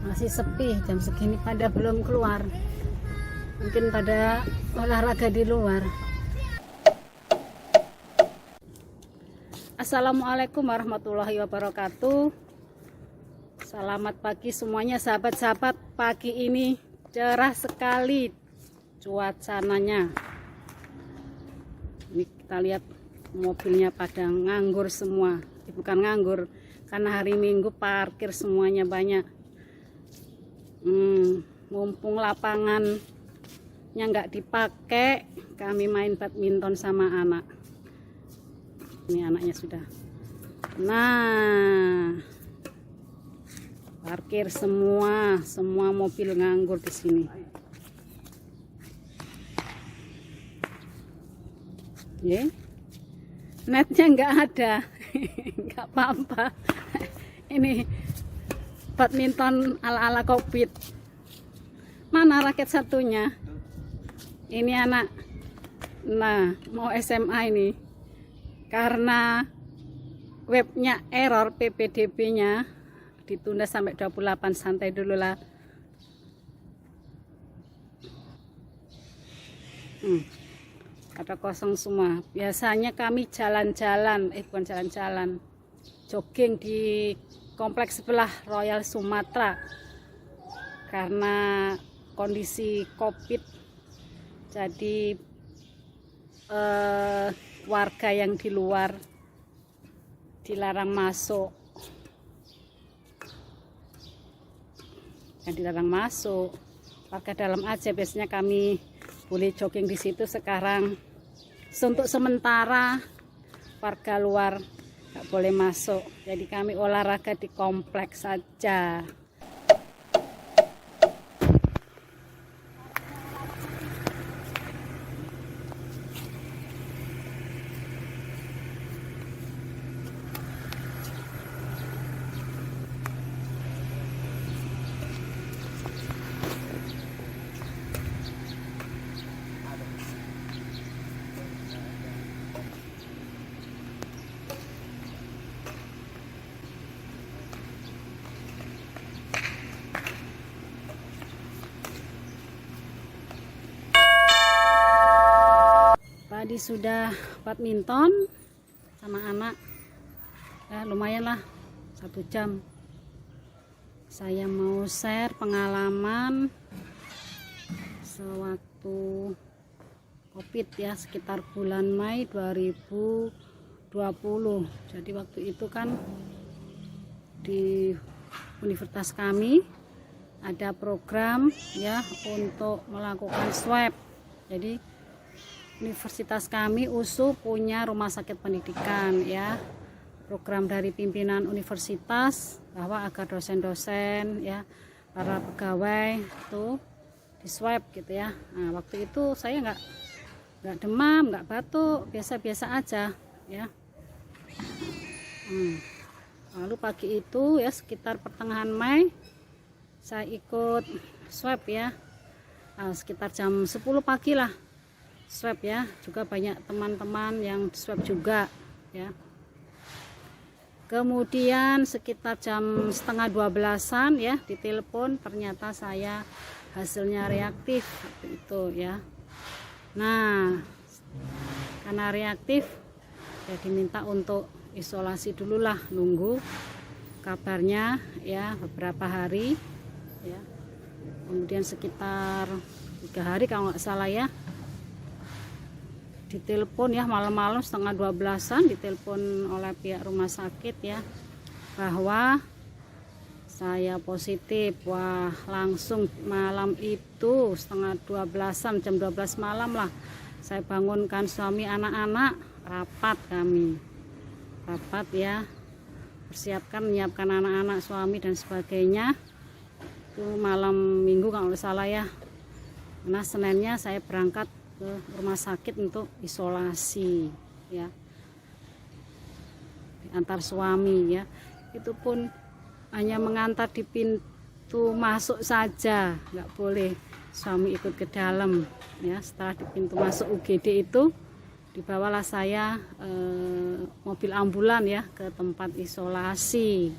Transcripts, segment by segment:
Masih sepi jam segini, pada belum keluar, mungkin pada olahraga di luar. Assalamualaikum warahmatullahi wabarakatuh. Selamat pagi semuanya sahabat-sahabat. Pagi ini cerah sekali cuacanya. Ini kita lihat mobilnya pada nganggur semua. Bukan nganggur, karena hari Minggu parkir semuanya banyak. Mumpung lapangannya nggak dipakai, kami main badminton sama anak. Ini anaknya sudah. Nah, parkir semua mobil nganggur di sini. Netnya nggak ada. Nggak apa-apa. Ini badminton ala-ala COVID. Mana raket satunya? Ini anak. Nah, mau SMA ini. Karena webnya error, PPDB-nya ditunda sampai 28, santai dulu lah. Ada kosong semua. Biasanya kami jalan-jalan, bukan jalan-jalan, jogging di kompleks sebelah Royal Sumatera. Karena kondisi COVID, jadi warga yang di luar dilarang masuk. Warga dalam aja, biasanya kami boleh jogging di situ. Sekarang untuk sementara warga luar nggak boleh masuk, jadi kami olahraga di kompleks saja. Tadi sudah badminton sama anak, ya lumayan lah 1 jam. Saya mau share pengalaman sewaktu COVID ya, sekitar bulan Mei 2020. Jadi waktu itu kan di universitas kami ada program ya untuk melakukan swab. Jadi universitas kami USU punya rumah sakit pendidikan ya, program dari pimpinan universitas bahwa agar dosen-dosen ya, para pegawai itu di swab gitu ya. Nah, waktu itu saya nggak demam, nggak batuk, biasa-biasa aja ya. Lalu pagi itu ya, sekitar pertengahan Mei saya ikut swab ya. Sekitar jam 10 pagi lah swab ya, juga banyak teman-teman yang swab juga ya. Kemudian sekitar jam setengah 12-an ya, ditelepon ternyata saya hasilnya reaktif itu ya. Nah, karena reaktif ya diminta untuk isolasi dulu lah, nunggu kabarnya ya beberapa hari ya. Kemudian sekitar 3 hari kalau nggak salah ya, ditelepon ya malam-malam setengah 12-an, ditelepon oleh pihak rumah sakit ya bahwa saya positif. Wah, langsung malam itu setengah 12-an, jam 12 malam lah, saya bangunkan suami, anak-anak, rapat ya, menyiapkan anak-anak, suami dan sebagainya. Itu malam Minggu kalau nggak salah ya. Nah, Seninnya saya berangkat ke rumah sakit untuk isolasi ya. antar suami ya. Itu pun hanya mengantar di pintu masuk saja, nggak boleh suami ikut ke dalam ya. Setelah di pintu masuk UGD itu dibawalah saya mobil ambulan ya ke tempat isolasi.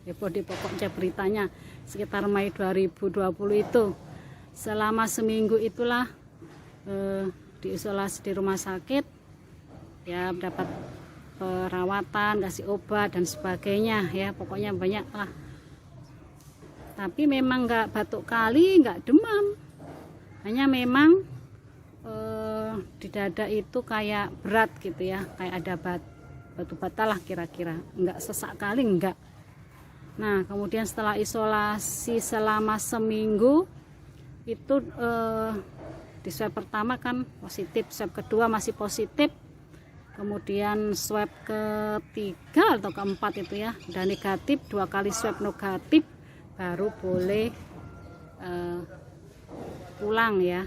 Heboh di pokoknya beritanya sekitar Mei 2020 itu. Selama seminggu itulah diisolasi di rumah sakit ya, mendapat perawatan, kasih obat dan sebagainya ya, pokoknya banyak lah. Tapi memang nggak batuk kali, nggak demam, hanya memang di dada itu kayak berat gitu ya, kayak ada batu bata lah kira-kira, nggak sesak kali enggak. Nah kemudian setelah isolasi selama seminggu itu di swab pertama kan positif, swab kedua masih positif, kemudian swab ketiga atau keempat itu ya udah negatif, 2 kali swab negatif baru boleh pulang ya.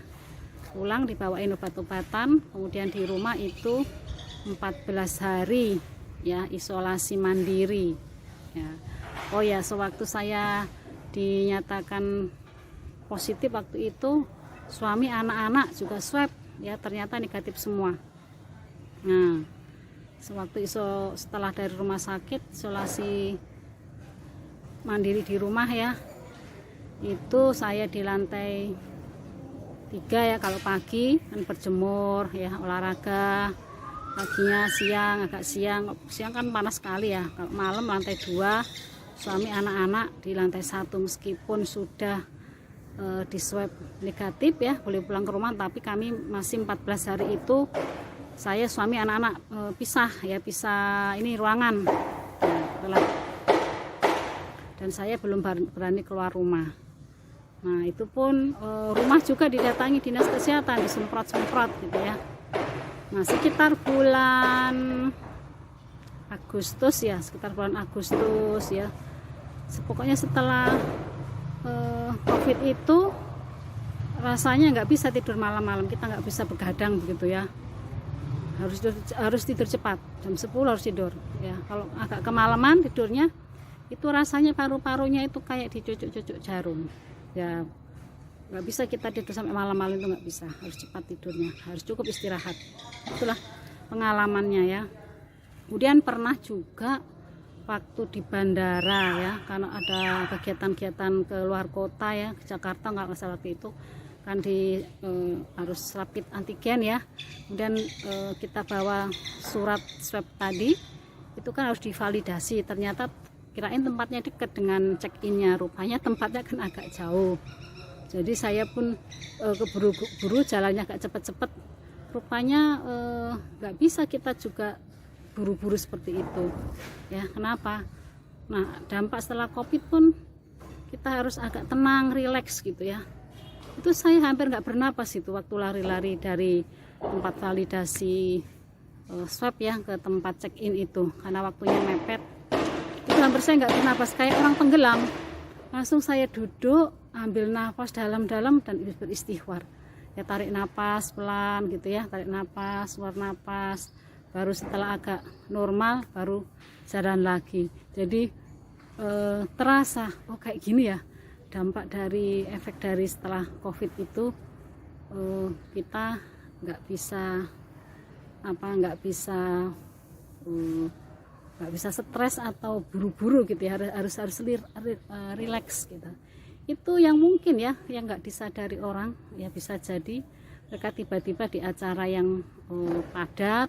Pulang dibawain obat-obatan, kemudian di rumah itu 14 hari ya isolasi mandiri ya. Oh ya, sewaktu saya dinyatakan positif waktu itu, suami anak-anak juga swab ya, ternyata negatif semua. Nah sewaktu setelah dari rumah sakit isolasi mandiri di rumah ya, itu saya di lantai 3 ya. Kalau pagi kan berjemur ya, olahraga paginya, agak siang kan panas sekali ya. Kalau malam lantai 2, suami anak-anak di lantai 1, meskipun sudah di swab negatif ya boleh pulang ke rumah, tapi kami masih 14 hari itu saya suami anak-anak pisah ini ruangan ya, dan saya belum berani keluar rumah. Nah itu pun rumah juga didatangi dinas kesehatan, disemprot-semprot gitu ya. Nah sekitar bulan Agustus ya, pokoknya setelah COVID itu rasanya nggak bisa tidur malam-malam, kita nggak bisa begadang begitu ya, harus tidur cepat, jam 10 harus tidur ya. Kalau agak kemalaman tidurnya itu rasanya paru-parunya itu kayak dicucuk-cucuk jarum ya, nggak bisa kita tidur sampai malam-malam, itu nggak bisa, harus cepat tidurnya, harus cukup istirahat. Itulah pengalamannya ya. Kemudian pernah juga waktu di bandara ya, karena ada kegiatan-kegiatan ke luar kota ya, ke Jakarta nggak salah waktu itu kan, harus rapid antigen ya. Kemudian kita bawa surat swab tadi itu kan harus divalidasi, ternyata kirain tempatnya dekat dengan check-innya, rupanya tempatnya kan agak jauh. Jadi saya pun keburu-buru, jalannya agak cepet-cepet, rupanya nggak bisa kita juga buru-buru seperti itu ya. Kenapa? Nah dampak setelah COVID pun kita harus agak tenang, rileks gitu ya. Itu saya hampir nggak bernapas itu waktu lari-lari dari tempat validasi swab ya ke tempat check-in itu, karena waktunya mepet. Itu hampir saya nggak bernapas, kayak orang tenggelam. Langsung saya duduk, ambil nafas dalam-dalam dan beristighfar ya, tarik nafas pelan gitu ya, tarik nafas, keluar nafas, baru setelah agak normal baru jalan lagi. Jadi terasa oh kayak gini ya dampak dari efek dari setelah COVID itu. Kita nggak bisa stres atau buru-buru gitu ya, harus relax gitu. Itu yang mungkin ya yang nggak disadari orang ya, bisa jadi mereka tiba-tiba di acara yang padat,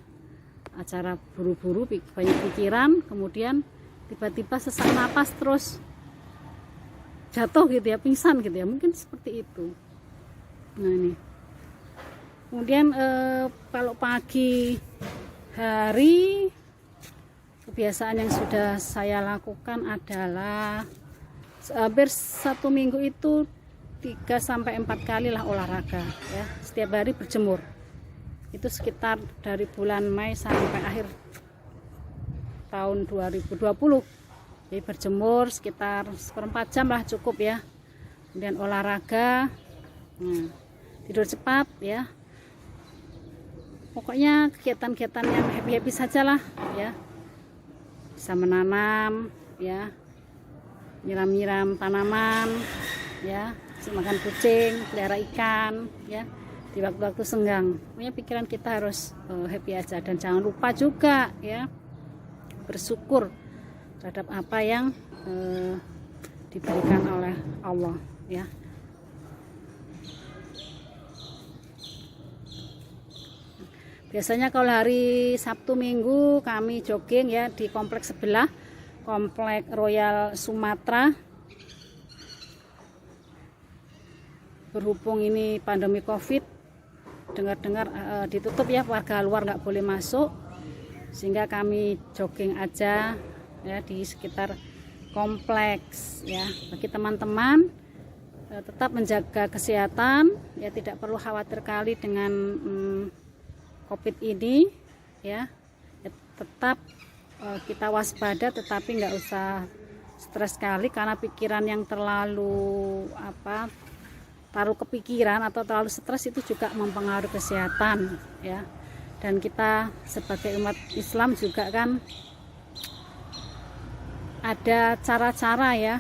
acara buru-buru, banyak pikiran, kemudian tiba-tiba sesak napas terus jatuh gitu ya, pingsan gitu ya, mungkin seperti itu. Nah ini kemudian kalau pagi hari kebiasaan yang sudah saya lakukan adalah hampir 1 minggu itu 3-4 kali lah olahraga ya, setiap hari berjemur. Itu sekitar dari bulan Mei sampai akhir tahun 2020. Jadi berjemur sekitar 1/4 jam lah cukup ya. Kemudian olahraga, tidur cepat ya. pokoknya kegiatan-kegiatan yang happy-happy saja lah ya, bisa menanam ya, nyiram-nyiram tanaman ya, makan kucing, pelihara ikan ya, di waktu-waktu senggang. Pokoknya pikiran kita harus happy aja, dan jangan lupa juga ya bersyukur terhadap apa yang diberikan oleh Allah ya. Biasanya kalau hari Sabtu Minggu kami jogging ya di kompleks sebelah, Komplek Royal Sumatera. Berhubung ini pandemi Covid, dengar-dengar ditutup ya, warga luar nggak boleh masuk, sehingga kami jogging aja ya di sekitar kompleks ya. Bagi teman-teman tetap menjaga kesehatan ya, tidak perlu khawatir kali dengan Covid ini ya, tetap kita waspada, tetapi nggak usah stres sekali, karena pikiran yang terlalu taruh kepikiran atau terlalu stres itu juga mempengaruhi kesehatan ya. Dan kita sebagai umat Islam juga kan ada cara-cara ya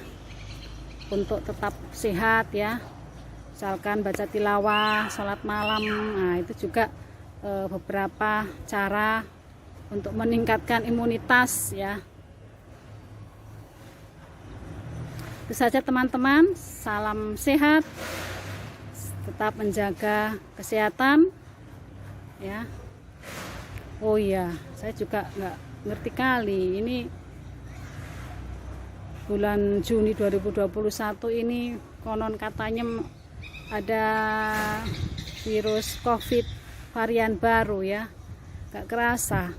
untuk tetap sehat ya, misalkan baca tilawah, sholat malam. Nah itu juga beberapa cara untuk meningkatkan imunitas ya. Itu saja teman-teman, salam sehat, tetap menjaga kesehatan ya. Oh iya, saya juga nggak ngerti kali, ini bulan Juni 2021 ini konon katanya ada virus Covid varian baru ya, gak kerasa.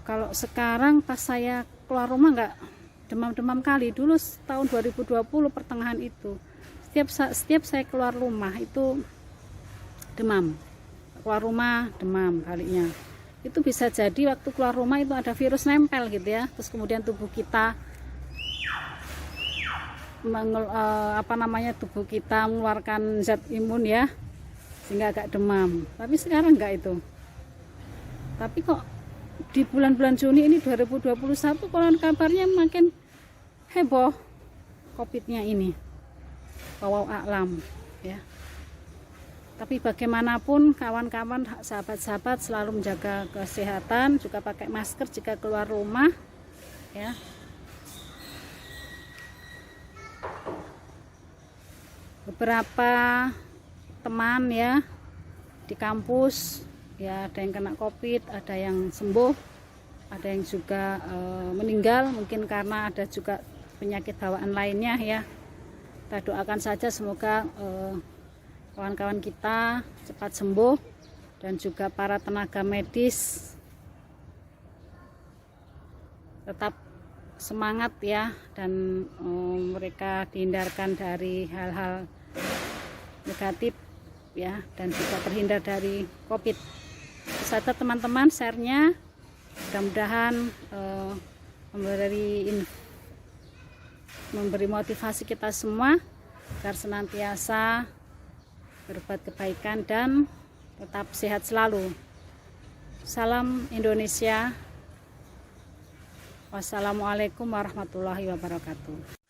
Kalau sekarang pas saya keluar rumah nggak demam-demam kali. Dulu tahun 2020 pertengahan itu setiap saya keluar rumah itu demam, keluar rumah demam kalinya. Itu bisa jadi waktu keluar rumah itu ada virus nempel gitu ya, terus kemudian tubuh kita tubuh kita mengeluarkan zat imun ya, sehingga agak demam. Tapi sekarang enggak itu. Tapi kok di bulan-bulan Juni ini 2021 konon kabarnya makin heboh Covid-nya ini. Wallahu a'lam ya. Tapi bagaimanapun kawan-kawan, sahabat-sahabat selalu menjaga kesehatan, juga pakai masker jika keluar rumah ya. Beberapa teman ya di kampus ya, ada yang kena Covid, ada yang sembuh, ada yang juga meninggal, mungkin karena ada juga penyakit bawaan lainnya ya. Kita doakan saja semoga kawan-kawan kita cepat sembuh, dan juga para tenaga medis tetap semangat ya, dan mereka dihindarkan dari hal-hal negatif ya, dan juga terhindar dari Covid. Sahabat teman-teman, share-nya mudah-mudahan memberi motivasi kita semua agar senantiasa berbuat kebaikan dan tetap sehat selalu. Salam Indonesia. Wassalamualaikum warahmatullahi wabarakatuh.